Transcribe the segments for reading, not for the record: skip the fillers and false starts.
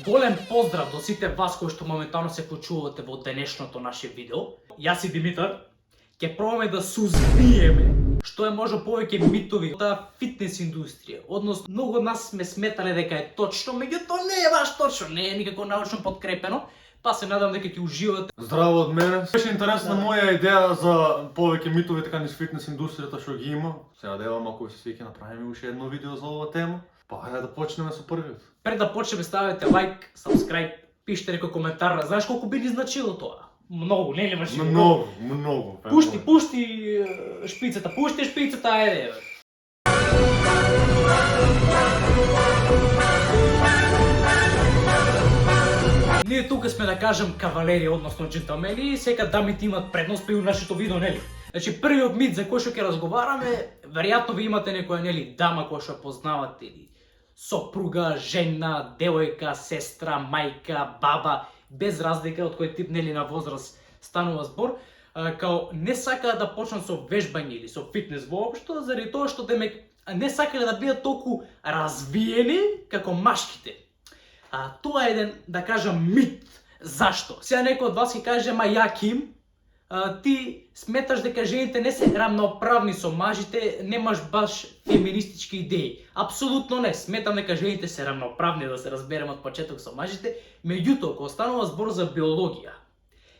Голем поздрав до сите вас кои што моментално се вклучувате во денешното наше видео. Јас и Димитар ќе пробаме да сузбиеме што е може повеќе митови од таа фитнес индустрија. Односно, многу од нас сме сметале дека е точно, меѓутоа не е баш точно, не е никако научно подкрепено. Па се надам дека ќе уживате. Здраво од мене. Беше интересна моја идеја за повеќе митови така низ фитнес индустријата што ги има. Се надевам ако се свеќе направиме уште едно видео за оваа тема. Па хајде да почнеме со првиот. Пред да почнеме ставете лайк, subscribe, пишете некој коментар. Знаеш колку би ни значило тоа? Многу, не ли баш? Многу. Пушти шпицата, ајде. Ние тука сме да кажем кавалери, односно джентълмени, и сека дамите имат предност при нашето видео, нели? Значи првиот мит за кој што ќе разговараме, веројатно ви имате некоја нели дама која што познавате или сопруга, жена, девојка, сестра, мајка, баба, без разлика од кој тип нели на возраст станува збор, као не сакаат да почнат со вежбање или со фитнес воопшто, заради тоа што демек не сакале да бидат толку развиени како машките. Тоа е еден, да кажам, мит. Зашто? Сега некој од вас ќе каже, ма Јаким, ти сметаш дека жените не се рамноправни со мажите, немаш баш феминистички идеи. Апсолутно не. Сметам дека жените се рамноправни, да се разбереме од почеток со мажите, меѓутоа кога станува збор за биологија,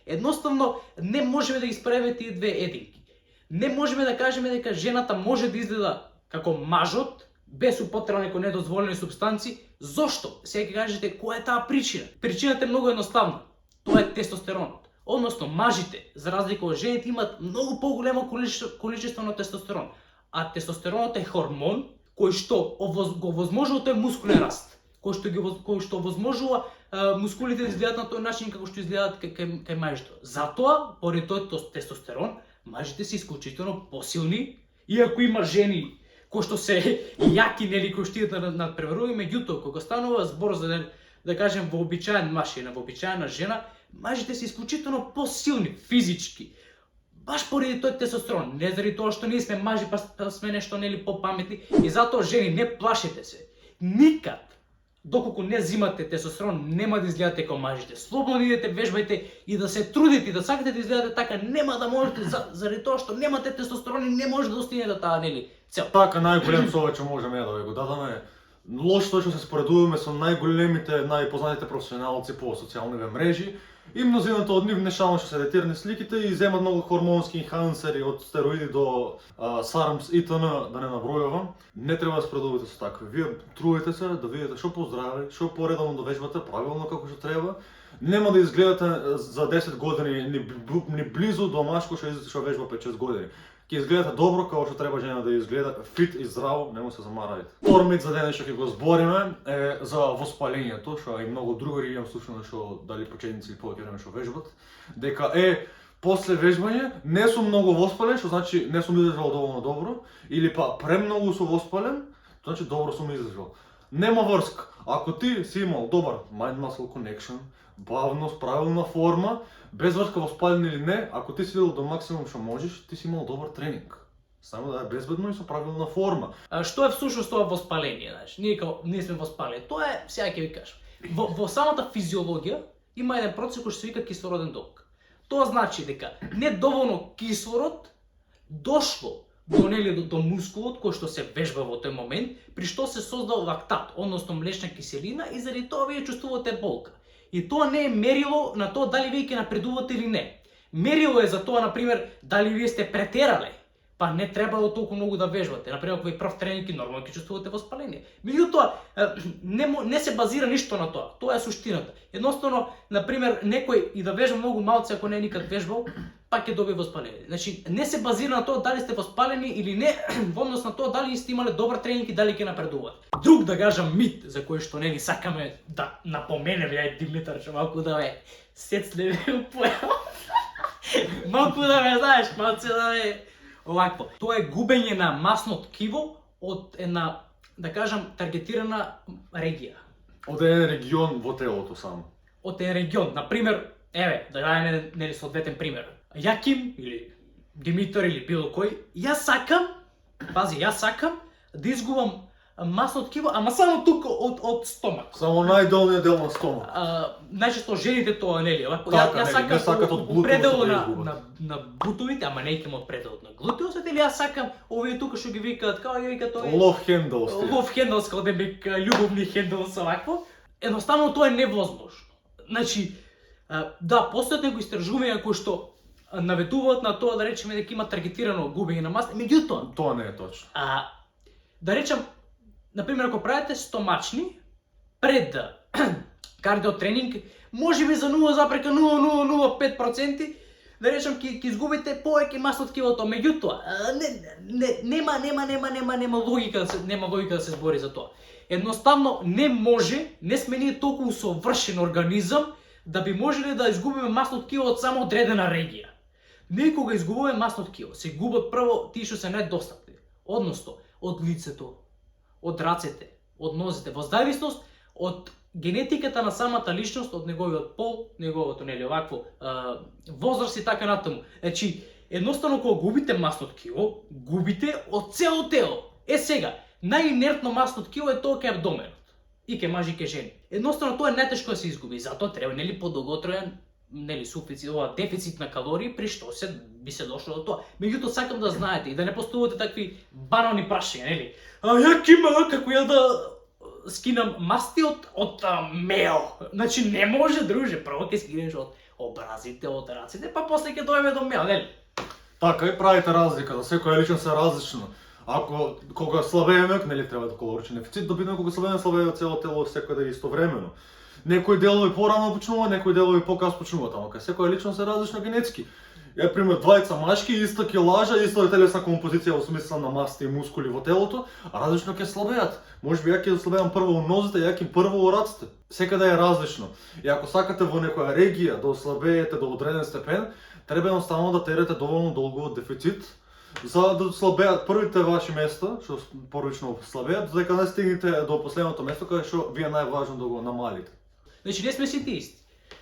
едноставно не можеме да исправиме тие две единки. Не можеме да кажеме дека жената може да изгледа како мажот без употреба некои недозволени супстанци. Зошто? Сега ќе кажете која е таа причина? Причината е многу едноставна. Тоа е тестостеронот. Односно, мажите, за разлика од жените, имат многу поголемо количество на тестостерон. А тестостеронот е хормон кој што го возможува тој мускулен раст, кој што возможува мускулите да изгледат на тој начин како што изгледаат кај мажите. Затоа, поради тој тестостерон, мажите се исклучително посилни, иако има жени кои што се јаки, нели, кои што идат над преверување, меѓутоа кога станува збор за да кажем вообичаен маж или вообичаена жена, мажите се исклучително посилни физички. Баш поради тој тестостерон, не заради тоа што ние сме мажи па сме нешто нели попаметни, и затоа жени не плашете се. Никад доколку не зимате тестостерон, нема да изгледате како мажите. Слободно идете, вежбајте и да се трудите и да сакате да изгледате така, нема да можете заради тоа што немате тестостерон и не може да достигнете таа нели цел. Така најголем совет што можеме да ви го дадеме. Лошо што се споредуваме со најголемите, најпознатите професионалци по социјалните мрежи и мнозината од нив нешално што се ретирани сликите и земат многу хормонски инхансери од стероиди до SARMs итн. Да не набројувам. Не треба да споредувате со такви. Вие трудите се да видите што поздраве, што поредовно да вежбате правилно како што треба. Нема да изгледате за 10 години ни близу до машко што вежба 5-6 години. Ќе изгледате добро како што треба жена да изгледа, фит и здраво, нема се замаравите. Втор мит за денес што ќе го збориме е за воспалението, што и многу другари имам слушано што дали почетници или повеќе време што вежбат, дека после вежбање не сум многу воспален, што значи не сум издржал доволно добро, или па премногу сум воспален, тоа значи добро сум издржал. Нема врска. Ако ти си имал добар mind-muscle connection, бавност, правилна форма, без врска воспален или не, ако ти си идел до максимум што можеш, ти си имал добар тренинг. Само да е безбедно и со правилна форма. Што е всушност тоа воспаление, знаеш? Ние сме воспалени. Тоа е, сега ќе ви кажам. Во самата физиологија има еден процес кој што се вика кислороден долг. Тоа значи дека недоволно кислород дошло до мускулот кој што се вежба во тој момент, при што се создал лактат, односно млечна киселина, и заради тоа вие чувствувате болка. И тоа не е мерило на тоа дали вие ќе напредувате или не. Мерило е за тоа, например, дали вие сте претерале, па не требало толку многу да вежбате. Например, ако ви прв тренинг, нормално ќе чувствувате воспаление. Меѓутоа, не се базира ништо на тоа. Тоа е суштината. Едноставно, например, некој и да вежба многу малце, ако не е никад вежбал, па ќе добие воспаление. Значи, не се базира на тоа дали сте воспалени или не, во однос на тоа дали сте имале добар тренинг и дали ќе напредувате. Друг, да кажам, мит за кој што не ни сакаме да напоменеме, ај Димитар, што малку да ме сецле упојава. Малку да ме знаеш, малце да ме овакво. Тоа е губење на масно ткиво од една, да кажам, таргетирана регија. Од еден регион во телото само. Од еден регион, например, еве, да дадеме нели соодветен пример. Јаким или Димитар или било кој, јас сакам да изгубам масно ткиво, ама само тука од стомак. Само најдолниот дел на стомак. Најчесто жените тоа нели, овако Така, јас нели, не сакат од глутеот пределот да изгубат. на бутовите, ама не од пределот на глутеосот, или јас сакам овие тука што ги викаат, како ги викаат тоа? Love handles. Love handles, како да би љубовни handles овакво. Едноставно тоа е невозможно. Значи, да, постојат некои истражувања кои што наветуваат на тоа да речеме дека има таргетирано губење на маса, меѓутоа, Тоа не е точно. да речем, например, ако правите стомачни пред кардио тренинг, можеби за 0,005%, да речем ќе изгубите повеќе маса од ткивото, меѓутоа, нема логика да се збори за тоа. Едноставно не може, не сме ние толку совршен организам да би можеле да изгубиме масно ткиво од само одредена регија. Ние кога изгубуваме масно ткиво, се губат прво тие што се најдостапни, односно од лицето, од рацете, од нозите, во зависност од генетиката на самата личност, од неговиот пол, неговото нели овакво возраст и така натаму. Значи, едноставно кога губите масно ткиво, губите од цело тело. Сега, најинертно масно ткиво е тоа кај абдоменот. И кај мажи и кај жени. Едноставно тоа е најтешко да се изгуби, затоа треба нели подолготроен нели суфицит, дефицит на калории, при што се би се дошло до тоа. Меѓутоа сакам да знаете и да не поставувате такви банални прашања, нели? Ја кима како ја да скинам масти од мео. Значи не може, друже, прво ќе скинеш од образите, од раците, па после ќе дојдеме до мео, нели? Така и правите разлика, за секоја личност е различно. Ако кога слабееме, нели треба да калоричен дефицит, добитно кога слабее цело тело секој истовремено. Некои делови порано почнуваат, некои делови покасно почнуваат, ама кај секоја личност е различно генетски. Ја пример двајца машки, иста килажа, иста телесна композиција во смисла на масти и мускули во телото, а различно ќе слабеат. Можеби ја ќе слабеам прво во нозите, ја ќе прво во раците. Секаде е различно. И ако сакате во некоја регија да ослабеете до одреден степен, треба едноставно да терете доволно долго од дефицит, за да слабеат првите ваши места, што порично слабеат, за дека не стигнете до последното место каде што ви е најважно да го намалите. Значи не сме сите исти.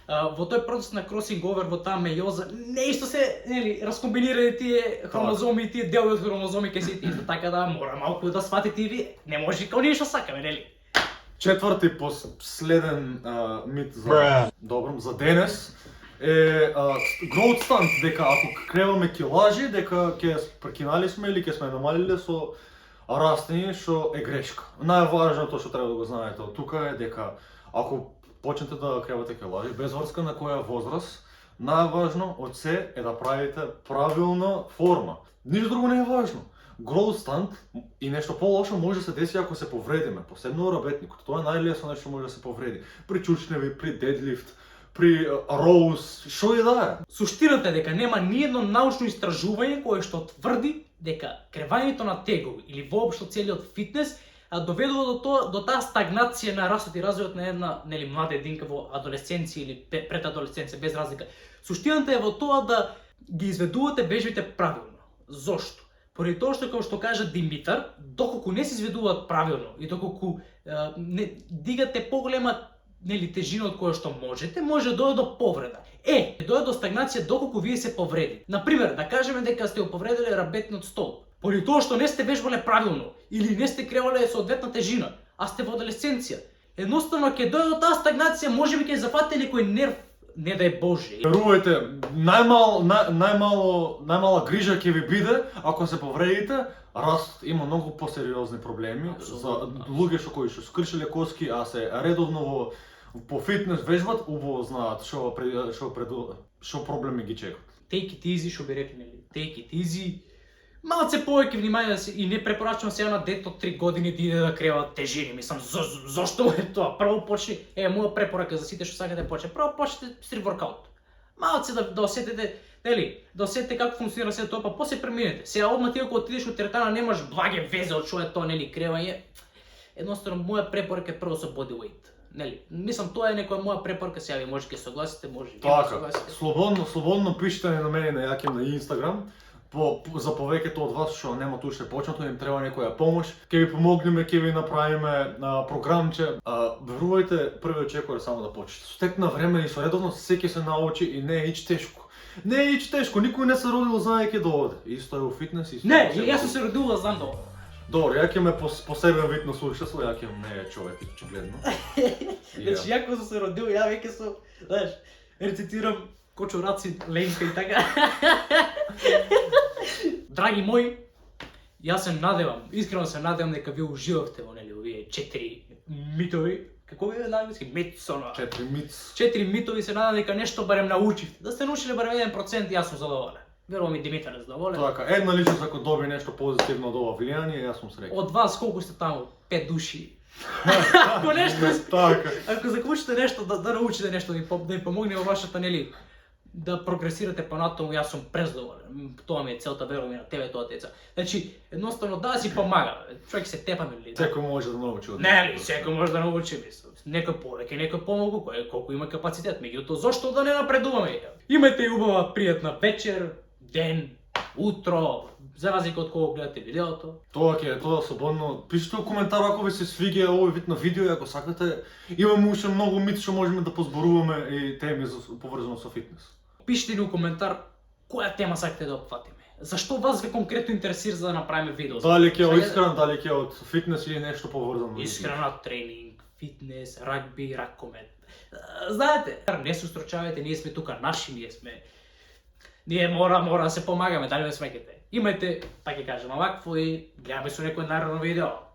Во тој процес на кросинг овер во таа мејоза, не исто се, нели, раскомбинирани тие хромозоми и тие делови од хромозоми кај сите исто, така да мора малку да сватите и ви, не може како ние што сакаме, нели? Четврти последен мит за за денес е growth stunt, дека ако креваме килажи, дека ќе прекинали сме или ќе сме намалиле со растење, што е грешка. Најважното што треба да го знаете од тука е дека ако почнете да кревате килажи, без врска на која возраст, најважно од се е да правите правилна форма. Ништо друго не е важно. Growth stunt и нешто полошо може да се деси ако се повредиме, посебно работникот. Тоа е најлесно нешто може да се повреди. При чучневи, при дедлифт, при роуз, што и да е. Суштината е дека нема ниедно научно истражување кое што тврди дека кревањето на тегови или воопшто целиот фитнес доведува до таа стагнација на растот и развојот на една нели млада единка во адолесценција или пред адолесценција, без разлика. Суштината е во тоа да ги изведувате бежите правилно. Зошто? Поради тоа што како што кажа Димитар, доколку не се изведуваат правилно и доколку не дигате поголема нели тежина од која што може да дојде до повреда. Дојде до стагнација доколку вие се повреди. Например, да кажеме дека сте го повредиле рабетниот стол. Поради тоа што не сте вежбале правилно или не сте кревале соодветна тежина, а сте во адолесценција. Едноставно ќе дојде до таа стагнација, можеби ќе зафатите некој нерв, не дај Боже. Верувајте, најмала грижа ќе ви биде ако се повредите. Растот има многу посериозни проблеми за луѓе кои што скршиле коски, а се редовно по фитнес вежбат, убаво знаат што проблеми ги чекаат. Take it easy, што би рекли, нели? Take it easy. Малце повеќе внимание и не препорачувам сега на дете од 3 години да иде да крева тежини. Мислам, зошто е тоа? Прво почни, моја препорака за сите што сакате да почне. Прво почнете стрит воркаут. Малце да осетите, нели, да осетите како функционира се тоа, па после преминете. Сега одма ти ако отидеш во теретана немаш благе везе од што е тоа, нели, кревање. Едноставно моја препорака е прво со body weight. Нели, мислам тоа е некоја моја препорака, сега ви може ќе согласите, може не ќе согласите. Слободно пишете на мене на Јаким на Инстаграм. За повеќето од вас што немат уште почнато, им треба некоја помош, ќе ви помогнеме, ќе ви направиме програмче. Верувајте, првиот чекор е само да почнете. Со тек на време и со редовно секој се научи и не е ич тешко. Не е ич тешко, никој не се родил знаејќи да оде. Исто е во фитнес, исто е. Не, јас сум се родила знам да одам. Добро, ја ќе ме посебен вид на суштество, ја ќе не е човек, очигледно. Значи, ја кога се родил, ја веќе сум, знаеш, рецитирам Кочураци, Ленка и така. Драги мои, јас се надевам, искрено се надевам дека вие уживавте во нели овие 4 митови. Како ви на англиски? Митсоно. 4 митс. 4 митови се надевам дека нешто барем научивте. Да сте научиле барем 1%, јас сум задоволен. Верувам и Димитар е задоволен. Така, една личност ако доби нешто позитивно од ова влијание, јас сум среќен. Од вас колку сте таму? 5 души. Ако нешто, Така. ако заклучите нешто да научите нешто да им помогне во вашата нели да прогресирате понатаму, јас сум презадоволен. Тоа ми е целта, верувам и на тебе тоа теца. Значи, едноставно да си помагаме. Човек се тепаме ли? Секој може да научи од Не, секој може да научи, мислам. Некој повеќе, некој помалку, колку има капацитет. Меѓутоа, зошто да не напредуваме? Имајте убава пријатна вечер, ден, утро, за разлика од кога гледате видеото. Тоа ќе е тоа слободно. Пишете во коментар ако ви се свиѓа овој вид на видео и ако сакате, имаме уште многу мит што можеме да позборуваме и теми поврзано со фитнес. Пишете ни у коментар која тема сакате да опфатиме. Зашто вас ве конкретно интересира за да направиме видео? Дали ќе од искрен, дали ќе од фитнес или нешто поврзано. Искрена тренинг, фитнес, рагби, ракомет. Знаете, не се устрочавајте, ние сме тука наши, ние мора да се помагаме, дали ме смеќате. Имајте, па ќе кажам, овакво и гледаме со некој наредно видео.